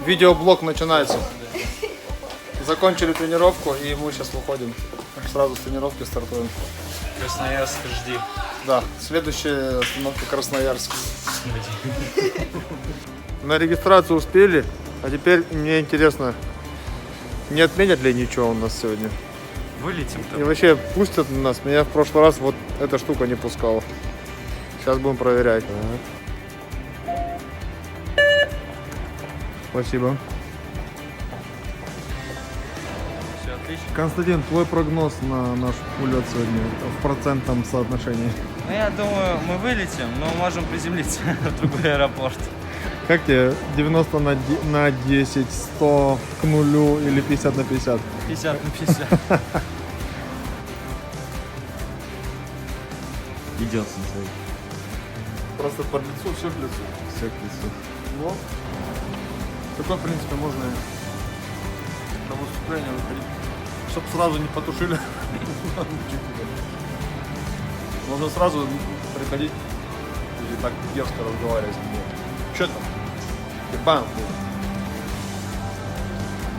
Видеоблог начинается. Закончили тренировку и мы сейчас выходим. Сразу с тренировки стартуем. Красноярск, жди. Да, следующая остановка Красноярск. На регистрацию успели, а теперь мне интересно, не отменят ли ничего у нас сегодня? Вылетим-то. И вообще пустят нас. Меня в прошлый раз вот эта штука не пускала. Сейчас будем проверять. Спасибо. Все отлично. Константин, твой прогноз на наш улет сегодня в процентном соотношении? Ну, я думаю, мы вылетим, но можем приземлиться в другой аэропорт. Как тебе? 90 на 10, 100 к нулю или 50 на 50? 50 на 50. Идет сенсей. Просто по лицу, все к лицу. Все к лицу. Ну, такой, в принципе, можно и на выступление выходить. Чтоб сразу не потушили. Можно сразу приходить и так дерзко разговаривать с ними. Че там? Ты бам!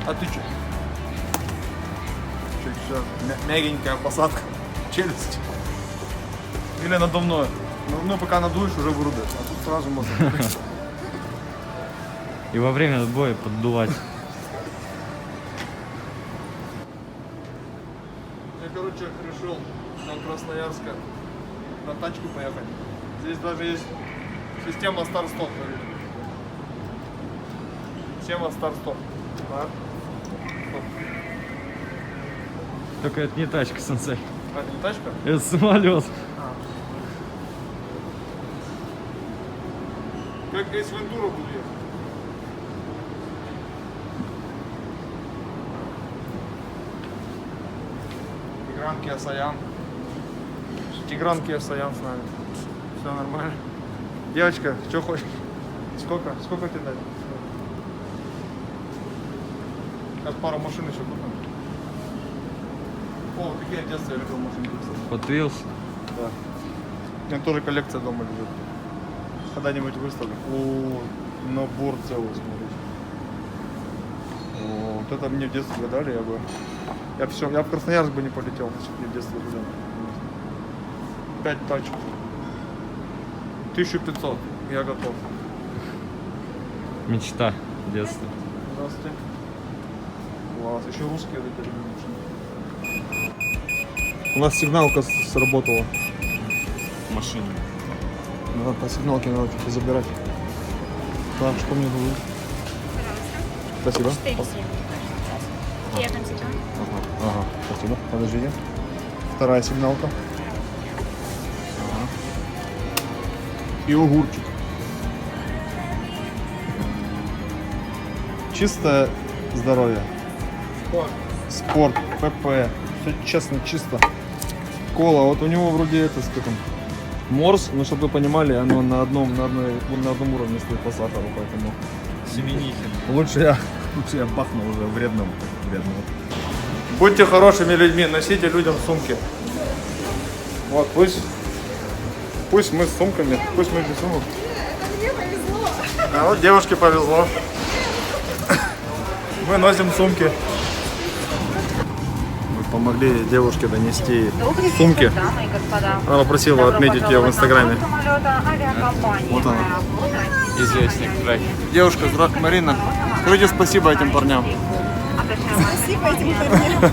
А ты че? Сейчас мягенькая посадка. Челюсть. Или надувное. Ну, пока надуешь, уже вырубят. А тут сразу можно. И во время боя поддувать. Я, короче, решил на Красноярска на тачку поехать. Здесь даже есть система старт-стоп. Система старт-стоп. Да? Только это не тачка, сенсей. А, это не тачка? Это самолет. Как Эйс Вентура будет ехать. Тигран Киа Саян. Тигран Киа Саян с нами. Все нормально. Девочка, что хочешь? Сколько? Сколько тебе дать? Сейчас пару машин еще купим. О, вот такие в детстве я любил машинки. Подвился. Да. У меня тоже коллекция дома лежит. Когда-нибудь выставлю. О, набор целый, смотрите. О, вот это мне в детстве дали, я в Красноярск бы не полетел, если бы мне в детстве дали. 5 тачек. 1500. Я готов. Мечта детства. Здравствуйте. Класс. Еще русские вот эти машины. У нас сигналка сработала. Машина. Надо по сигналке надо что-то забирать. Так, что мне нужно? Спасибо. 4-7. Приятного аппетита. Ага, спасибо. Подождите. Вторая сигналка. Ага. И огурчик. Чистое здоровье. Спорт, ПП. Все честно, чисто. Кола. Вот у него вроде это, скажем, морс, но чтобы вы понимали, оно на одном уровне стоит по сахару, поэтому Семенихин. лучше я бахну уже вредным. Будьте хорошими людьми, носите людям сумки. Вот, пусть мы с сумками, пусть мы без сумок. Это мне повезло. А вот девушке повезло. Мы носим сумки. Мы помогли девушке донести сумки. Дамы и господа. Она попросила отметить ее в Инстаграме. Вот она. Известный трек. Девушка, здравствуй, Марина. Скажите спасибо этим парням. Спасибо этим парням.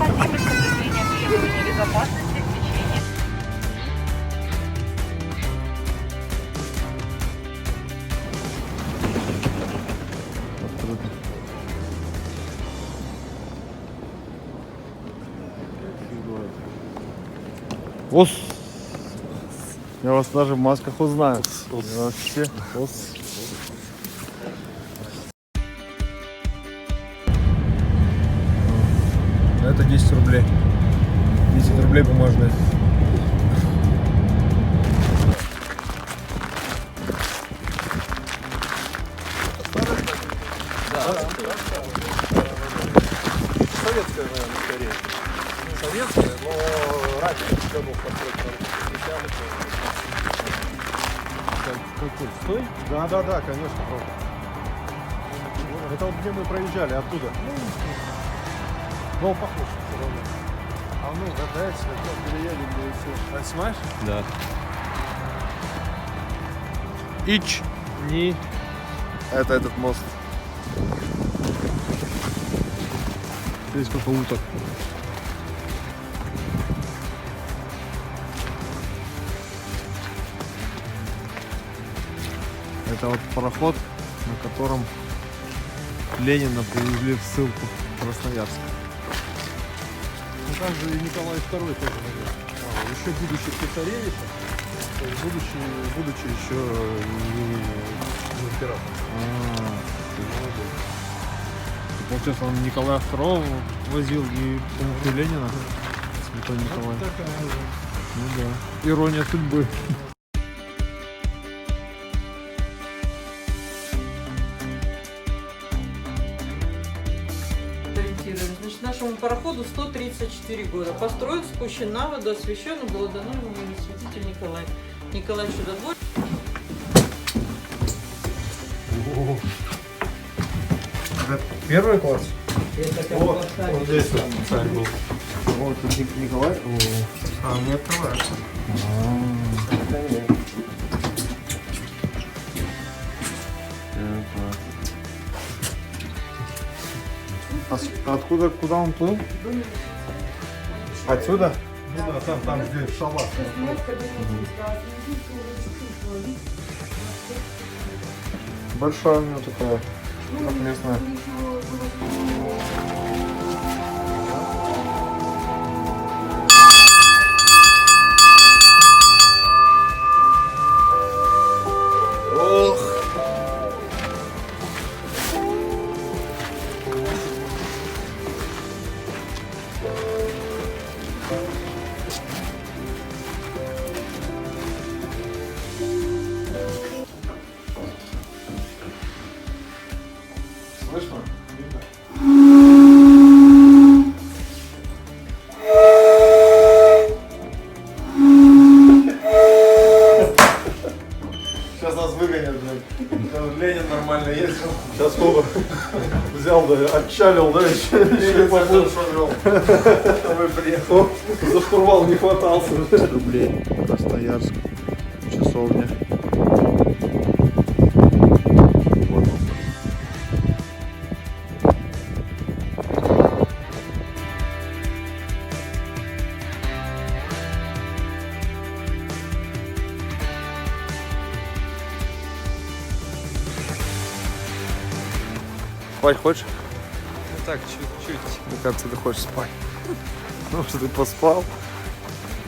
Ос. Я вас даже в масках узнаю. Вообще. Ос. Это 10 рублей. 10 рублей бумажные. Советская, наверное, скорее. Советская, но раньше еще был подстройка. Какой? Стой? Да, конечно, правда. Это вот где мы проезжали, оттуда. Но похож все равно. А ну, дальше, как переедем, и все. А снимаешь? Да. Ич. Ни. Это этот мост. Здесь сколько уток. Это вот пароход, на котором Ленина привезли в ссылку в Красноярск. Ну там же и Николай II тоже, наверное. Еще будучи цесаревичем, то есть будучи еще не императором. Получается, он Николая II возил и помню Ленина. Святой Николай. Ну да. Ирония судьбы. Ориентировались. Значит, нашему пароходу 134 года. Построен, спущен на воду, освящен и было дано ему имя святитель Николай. Николай Чудотворец. Первый класс? Это как Вот, поставить. вот здесь вот царь был. Вот тут Николай. А, не открывается. Откуда, куда он плыл? Отсюда? Ну да, там где шалаш. Большая у него такая, как местная. Ох! Слышно? Сейчас нас выгонят, блин. Сейчас Ленин нормально ездил. Сейчас сколько взял, да, отчалил, да, еще Хорошо вел. Чтобы приехал. за штурвал не хватался. Рублей. Красноярск. Часовня. Вот он. Спать хочешь? Ну так, чуть-чуть. Мне кажется, ты хочешь спать. Потому что ты поспал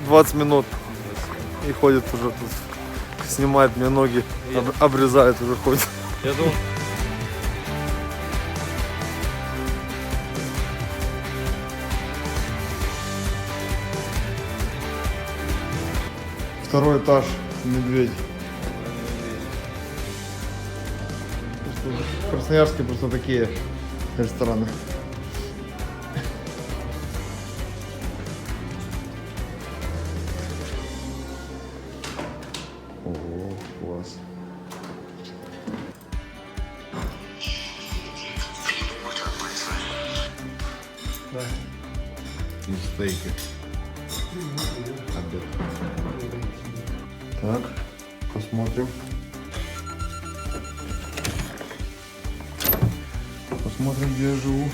20 минут и ходит уже тут, снимает мне ноги, обрезает уже ходит. Я думал, Второй этаж, медведь. В Красноярске просто такие рестораны. О, класс. Да. И стейки. Обед. Так, посмотрим. Посмотрим, где я живу.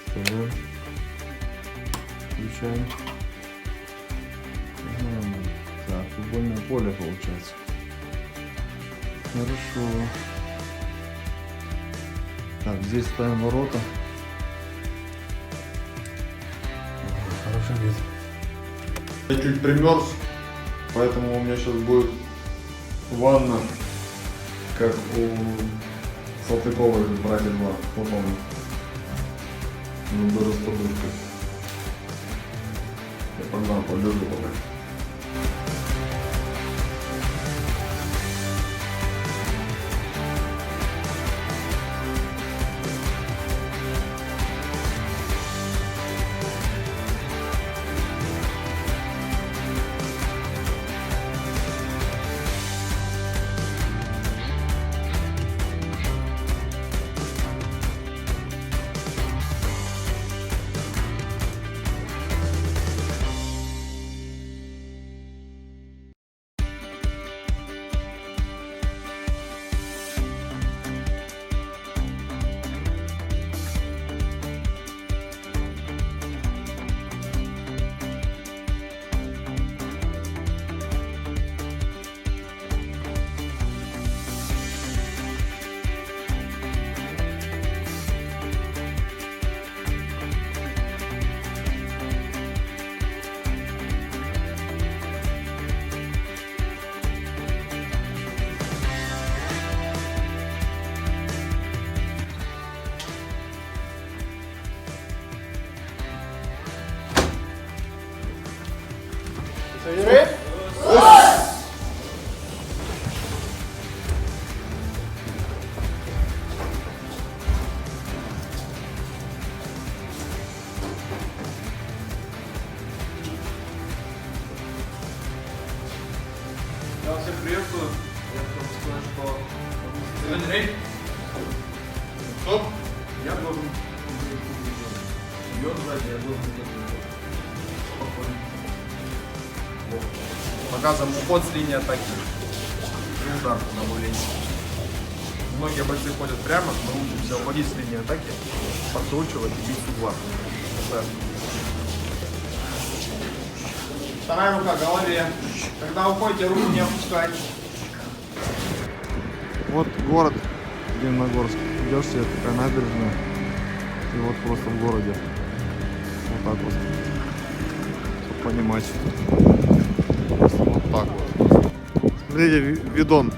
Второй. Включаем. Так, футбольное поле получается. Хорошо. Так, здесь ставим ворота. Хороший вид. Я чуть примерз, поэтому у меня сейчас будет ванна, как у Салтыковой в «Братья 2», кто помнит. Ну, даже с подушкой. Я погнал, полежу пока. Стоп. Я должен... Бьет сзади, я должен... Спокойно. Вот. Показываем уход с линии атаки. И удар по добавлению. Многие бойцы ходят прямо, мы учимся уходить с линии атаки, подкручивать и бить с угла. Вторая рука к голове. Когда уходите, руку не опускать. Вот город Дивногорск. Идешь себе, такая набережная. И вот просто в городе. Вот так вот. Чтобы понимать. Просто вот так вот. Смотрите, видон.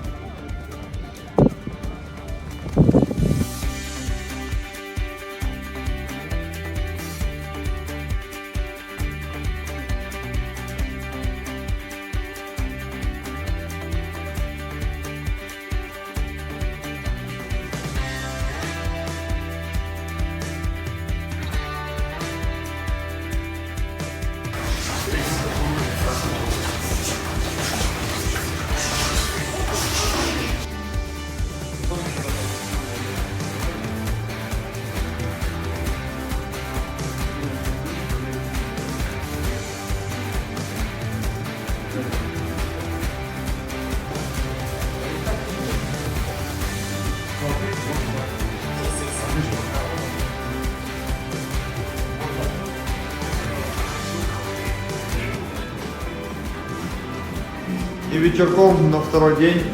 И вечерком на второй день,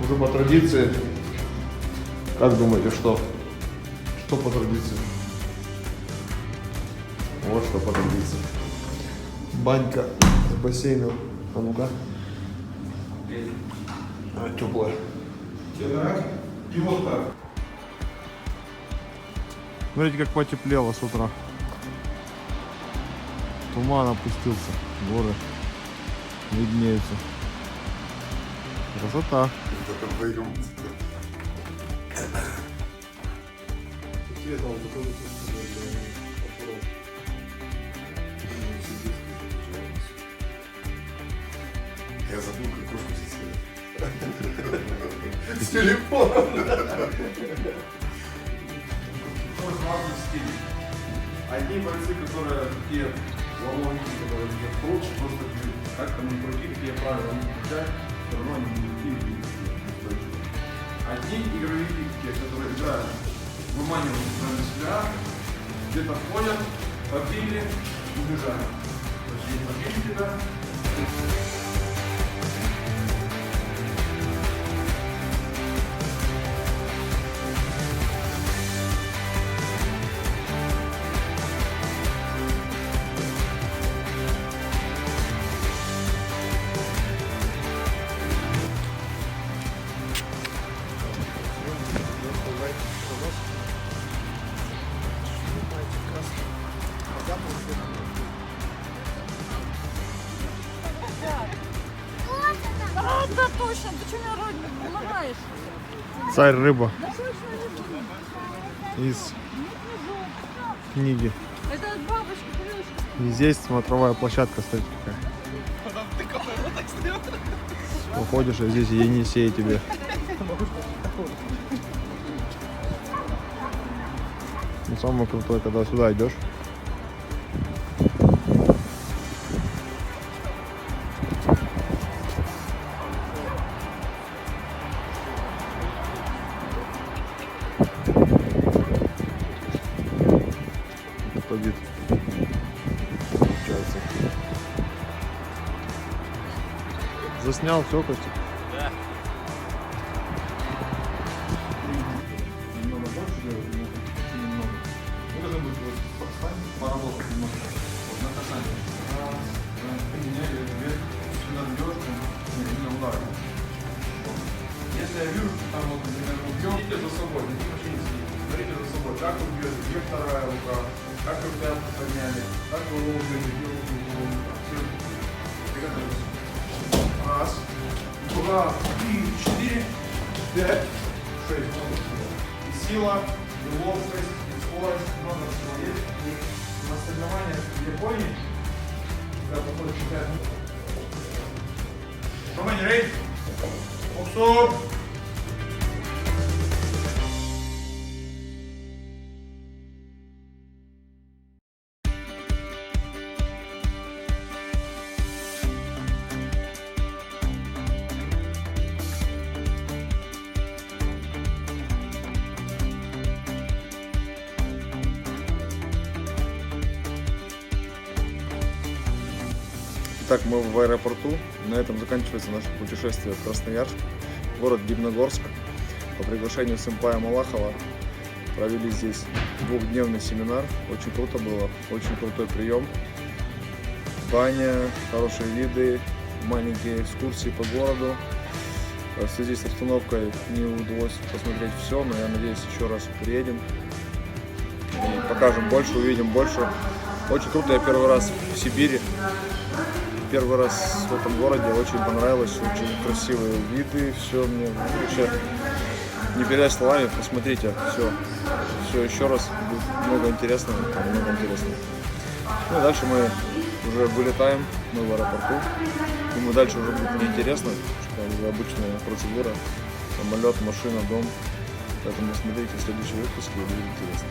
уже по традиции, как думаете, что? Что по традиции? Вот что по традиции. Банька с бассейном. А ну-ка. Теплая. И вот так. Смотрите, как потеплело с утра. Туман опустился, горы виднеются. Красота. Я забыл кукушку с телефоном. Разный стиль. Одни бойцы, которые такие ломонки, которые идут лучше, просто бьют. Как там не крути, какие правила не включать, все равно они не бьют. Одни игровики, которые играют, выманивают на себя, где-то ходят, побили, убежали. То есть они побили тебя. Да, точно, ты что меня ломаешь? Царь рыба из книги. Это от бабушки, крылышки. И здесь смотровая площадка, смотрите какая. Уходишь, а здесь Енисей тебе. Ну, самое крутое, когда сюда идешь. Это вид получается. Заснял все, Костя? Да. Немного больше делать, немного. Ну, должен быть вот поработать немного. Вот на касание. Раз, поменяли, вверх, сюда бьешь, не ударом. Если я вижу, что там вот, например, бьем, идите за собой, никаких вообще не сидите. Смотрите за собой, как вы бьете, где вторая рука, как вы пятку подняли, как вы ловите, где руку, все. Приготовились. Раз, два, три, 4, 5, 6. И сила, и ловкость, и скорость, много всего есть. И на соревнованиях в Японии, когда проходит чемпионат, Романи, рейд. Стоп! Итак, мы в аэропорту. На этом заканчивается наше путешествие в Красноярск, город Дивногорск. По приглашению сэмпая Малахова провели здесь двухдневный семинар. Очень круто было, очень крутой прием. Баня, хорошие виды, маленькие экскурсии по городу. В связи с обстановкой не удалось посмотреть все, но я надеюсь, еще раз приедем и покажем больше, увидим больше. Очень круто, я первый раз в Сибири. Первый раз в этом городе, очень понравилось, очень красивые виды, все мне вообще не передать словами, посмотрите, все еще раз, будет много интересного, там много интересного. Ну и дальше мы уже вылетаем, мы в аэропорту, думаю, дальше уже будет неинтересно, что уже обычная процедура, самолет, машина, дом, поэтому смотрите следующий выпуск, и будет интересно.